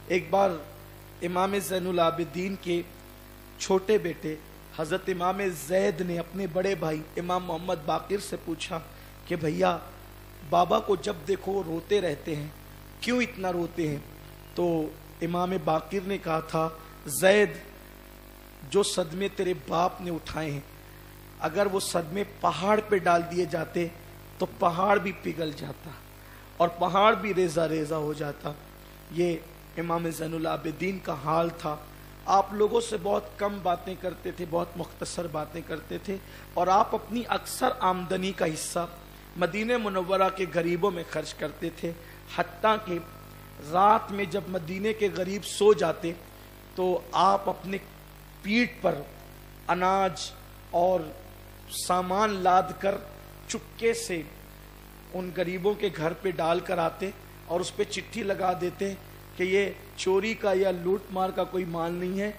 ایک بار امام زین العابدین کے چھوٹے بیٹے حضرت امام زید نے اپنے بڑے بھائی امام محمد باقر سے پوچھا کہ بھیا بابا کو جب دیکھو وہ روتے رہتے ہیں، کیوں اتنا روتے ہیں؟ تو امام باقر نے کہا تھا، زید جو صدمے تیرے باپ نے اٹھائے ہیں، اگر وہ صدمے پہاڑ پہ ڈال دیے جاتے تو پہاڑ بھی پگھل جاتا اور پہاڑ بھی ریزہ ریزہ ہو جاتا۔ یہ امام زین العابدین کا حال تھا۔ آپ لوگوں سے بہت کم باتیں کرتے تھے، بہت مختصر باتیں کرتے تھے، اور آپ اپنی اکثر آمدنی کا حصہ مدینہ منورہ کے غریبوں میں خرچ کرتے تھے، حتیٰ کہ رات میں جب مدینے کے غریب سو جاتے تو آپ اپنے پیٹھ پر اناج اور سامان لاد کر چپکے سے ان غریبوں کے گھر پہ ڈال کر آتے اور اس پہ چٹھی لگا دیتے کہ یہ چوری کا یا لوٹ مار کا کوئی مال نہیں ہے،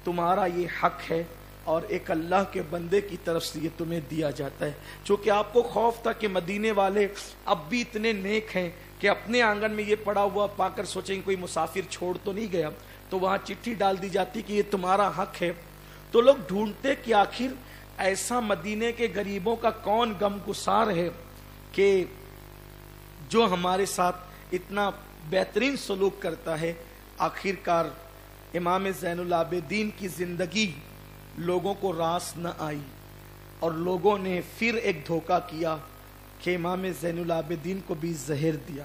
تمہارا یہ حق ہے اور ایک اللہ کے بندے کی طرف سے یہ تمہیں دیا جاتا ہے۔ چونکہ آپ کو خوف تھا کہ مدینے والے اب بھی اتنے نیک ہیں کہ اپنے آنگن میں یہ پڑا ہوا پا کر سوچیں کوئی مسافر چھوڑ تو نہیں گیا، تو وہاں چٹھی ڈال دی جاتی کہ یہ تمہارا حق ہے۔ تو لوگ ڈھونڈتے کہ آخر ایسا مدینے کے غریبوں کا کون غم گسار ہے کہ جو ہمارے ساتھ اتنا بہترین سلوک کرتا ہے۔ آخر کار امام زین العابدین کی زندگی لوگوں کو راس نہ آئی اور لوگوں نے پھر ایک دھوکہ کیا کہ امام زین العابدین کو بھی زہر دیا،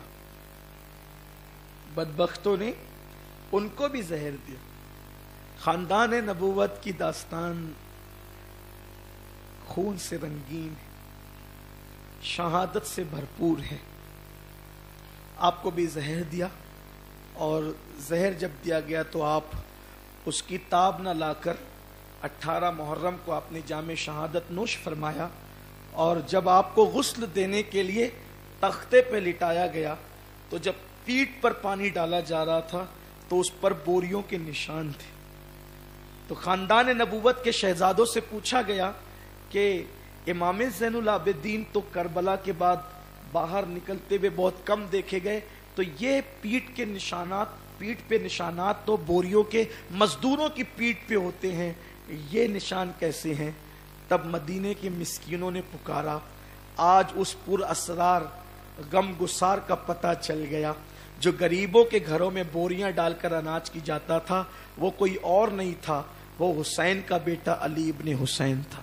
بدبختوں نے ان کو بھی زہر دیا۔ خاندان نبوت کی داستان خون سے رنگین ہے، شہادت سے بھرپور ہے۔ آپ کو بھی زہر دیا، اور زہر جب دیا گیا تو آپ اس کی تاب نہ لا کر 18 محرم کو آپ نے جام شہادت نوش فرمایا، اور جب آپ کو غسل دینے کے لیے تختے پہ لٹایا گیا تو جب پیٹھ پر پانی ڈالا جا رہا تھا تو اس پر بوریوں کے نشان تھے۔ تو خاندان نبوت کے شہزادوں سے پوچھا گیا کہ امام زین العابدین تو کربلا کے بعد باہر نکلتے ہوئے بہت کم دیکھے گئے، تو یہ پیٹھ پہ نشانات تو بوریوں کے مزدوروں کی پیٹھ پہ ہوتے ہیں، یہ نشان کیسے ہیں؟ تب مدینے کے مسکینوں نے پکارا۔ آج اس پر اسرار غم گسار کا پتہ چل گیا۔ جو غریبوں کے گھروں میں بوریاں ڈال کر اناج کی جاتا تھا وہ کوئی اور نہیں تھا، وہ حسین کا بیٹا علی ابن حسین تھا۔